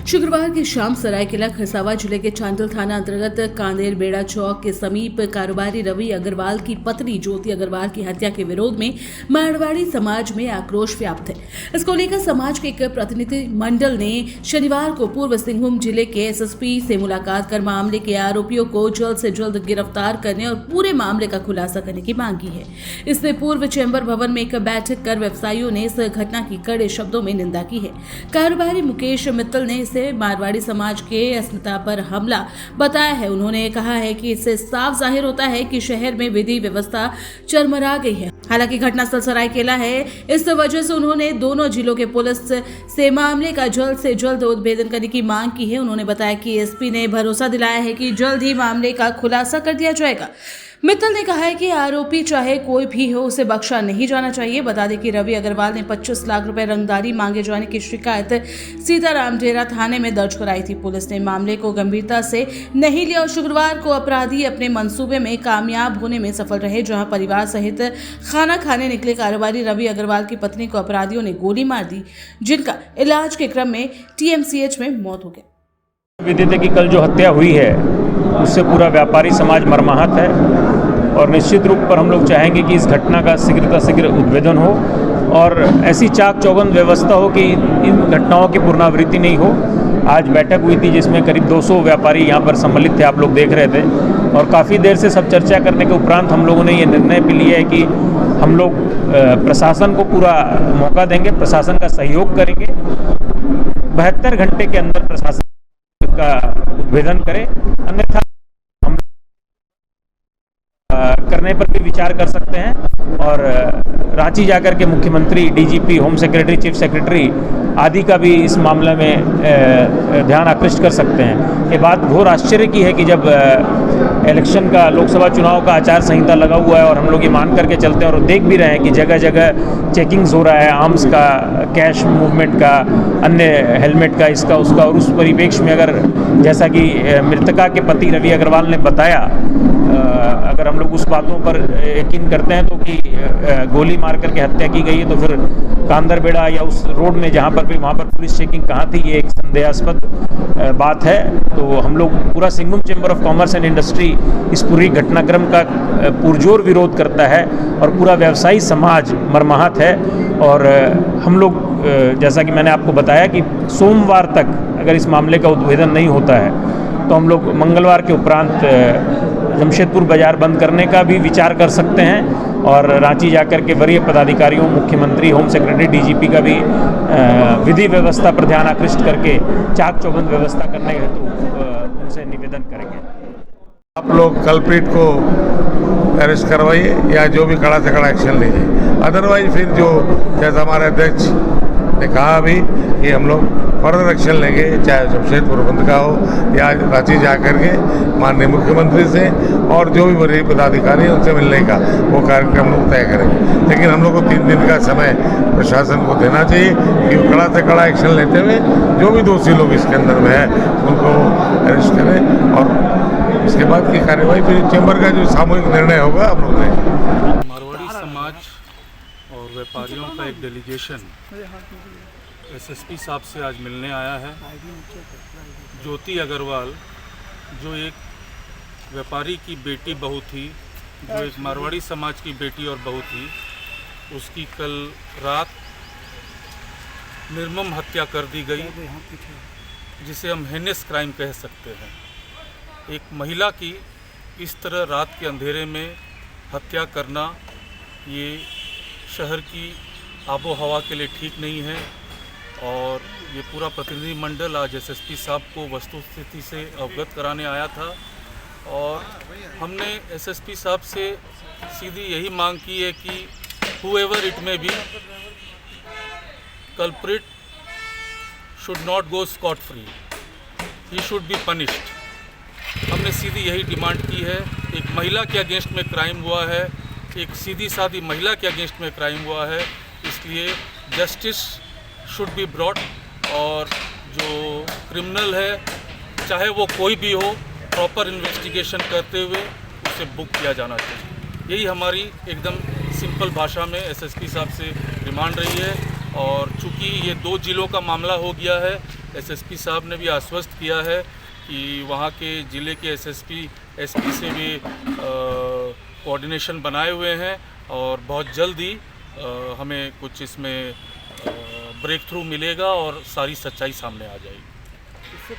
शुक्रवार की शाम सरायकेला खरसावां जिले के चांडिल थाना अंतर्गत कांदेर बेड़ा चौक के समीप कारोबारी रवि अग्रवाल की पत्नी ज्योति अग्रवाल की हत्या के विरोध में मारवाड़ी समाज में आक्रोश व्याप्त है। इसको लेकर समाज के एक प्रतिनिधि मंडल ने शनिवार को पूर्व सिंहभूम जिले के एसएसपी से मुलाकात कर मामले के आरोपियों को जल्द से जल्द गिरफ्तार करने और पूरे मामले का खुलासा करने की मांग की है। इससे पूर्व चैम्बर भवन में एक बैठक कर व्यवसायियों ने इस घटना की कड़े शब्दों में निंदा की है। कारोबारी मुकेश मित्तल ने इसे मारवाड़ी समाज के अस्मिता पर हमला बताया है। उन्होंने कहा है कि इससे साफ जाहिर होता है कि शहर में विधि व्यवस्था चरमरा गई है। हालांकि घटनास्थल सरायकेला है, इस वजह से उन्होंने दोनों जिलों के पुलिस से मामले का जल्द से जल्द उद्भेदन करने की मांग की है। उन्होंने बताया कि एसपी ने भरोसा दिलाया है कि जल्द ही मामले का खुलासा कर दिया जाएगा। मित्तल ने कहा है कि आरोपी चाहे कोई भी हो उसे बख्शा नहीं जाना चाहिए। बता दें कि रवि अग्रवाल ने 25 लाख रुपए रंगदारी मांगे जाने की शिकायत सीताराम डेरा थाने में दर्ज कराई थी। पुलिस ने मामले को गंभीरता से नहीं लिया और शुक्रवार को अपराधी अपने मंसूबे में कामयाब होने में सफल रहे, जहां परिवार सहित खाना खाने निकले कारोबारी रवि अग्रवाल की पत्नी को अपराधियों ने गोली मार दी, जिनका इलाज के क्रम में टीएमसीएच में मौत हो गई। विदित है कि कल जो हत्या हुई है उससे पूरा व्यापारी समाज मर्माहत है और निश्चित रूप पर हम लोग चाहेंगे कि इस घटना का शीघ्र उद्भेदन हो और ऐसी चाक चौबंद व्यवस्था हो कि इन घटनाओं की पुनरावृत्ति नहीं हो। आज बैठक हुई थी जिसमें करीब 200 व्यापारी यहाँ पर सम्मिलित थे, आप लोग देख रहे थे, और काफ़ी देर से सब चर्चा करने के उपरांत हम लोगों ने ये निर्णय भी लिया है कि हम लोग प्रशासन को पूरा मौका देंगे, प्रशासन का सहयोग करेंगे, 72 घंटे के अंदर प्रशासन का उद्भेदन करें, अन्यथा हम करने पर भी विचार कर सकते हैं और रांची जाकर के मुख्यमंत्री, DGP, home secretary, chief secretary आदि का भी इस मामले में ध्यान आकृष्ट कर सकते हैं। ये बात घोर आश्चर्य की है कि जब इलेक्शन का, लोकसभा चुनाव का आचार संहिता लगा हुआ है और हम लोग ये मान करके चलते हैं और देख भी रहे हैं कि जगह जगह चेकिंग्स हो रहा है, आर्म्स का, कैश मूवमेंट का, अन्य हेलमेट का, इसका उसका, और उस परिप्रेक्ष्य में अगर जैसा कि मृतका के पति रवि अग्रवाल ने बताया, अगर हम लोग उस बातों पर यकीन करते हैं तो कि गोली मार करके हत्या की गई है, तो फिर कांदरबेड़ा या उस रोड में जहाँ पर भी, वहाँ पर पुलिस चेकिंग कहाँ थी, ये एक संदेहास्पद बात है। तो हम लोग पूरा Singhbhum chamber of commerce and industry इस पूरी घटनाक्रम का पुरजोर विरोध करता है और पूरा व्यवसायी समाज मर्माहत है। और हम लोग, जैसा कि मैंने आपको बताया कि सोमवार तक अगर इस मामले का उद्भेदन नहीं होता है तो हम लोग मंगलवार के उपरांत जमशेदपुर बाजार बंद करने का भी विचार कर सकते हैं और रांची जाकर के वरीय पदाधिकारियों, मुख्यमंत्री, होम सेक्रेटरी, डीजीपी का भी विधि व्यवस्था पर ध्यान आकृष्ट करके चाक चौबंद व्यवस्था करने हेतु उनसे निवेदन करेंगे। आप लोग कल्प्रिट को अरेस्ट करवाइए या जो भी कड़ा से कड़ा एक्शन लीजिए, अदरवाइज फिर जो जैसा हमारे अध्यक्ष ने कहा अभी कि हम लोग फर्दर एक्शन लेंगे, चाहे जमशेदपुर बंद का हो या रांची जाकर के माननीय मुख्यमंत्री से और जो भी वरीय पदाधिकारी हैं उनसे मिलने का वो कार्यक्रम लोग तय करेंगे। लेकिन हम लोग को 3 दिन का समय प्रशासन को देना चाहिए कि कड़ा से कड़ा एक्शन लेते हुए जो भी दोषी लोग इसके अंदर में है उनको अरेस्ट करें और इसके बाद की कार्यवाही फिर चैम्बर का जो सामूहिक निर्णय होगा हम लोग लेंगे। मारवाड़ी समाज और व्यापारियों का एक डेलीगेशन एसएसपी साहब से आज मिलने आया है। ज्योति अग्रवाल जो एक व्यापारी की बेटी बहू थी, जो एक मारवाड़ी समाज की बेटी और बहू थी, उसकी कल रात निर्मम हत्या कर दी गई, जिसे हम हेनेस क्राइम कह सकते हैं। एक महिला की इस तरह रात के अंधेरे में हत्या करना ये शहर की आबो हवा के लिए ठीक नहीं है और ये पूरा प्रतिनिधिमंडल आज एसएसपी साहब को वस्तुस्थिति से अवगत कराने आया था और हमने एसएसपी साहब से सीधी यही मांग की है कि whoever it may be, culprit should not go scot free, he should be punished। हमने सीधी यही डिमांड की है। एक महिला के अगेंस्ट में क्राइम हुआ है, एक सीधी सादी महिला के अगेंस्ट में क्राइम हुआ है, इसलिए जस्टिस शुड बी ब्रॉट और जो क्रिमिनल है, चाहे वो कोई भी हो, प्रॉपर इन्वेस्टिगेशन करते हुए उसे बुक किया जाना चाहिए। यही हमारी एकदम सिंपल भाषा में एसएसपी साहब से डिमांड रही है और चूँकि ये 2 जिलों का मामला हो गया है, एसएसपी साहब ने भी आश्वस्त किया है कि वहाँ के ज़िले के एसपी से भी कोऑर्डिनेशन बनाए हुए हैं और बहुत जल्दी हमें कुछ इसमें ब्रेक थ्रू मिलेगा और सारी सच्चाई सामने आ जाएगी।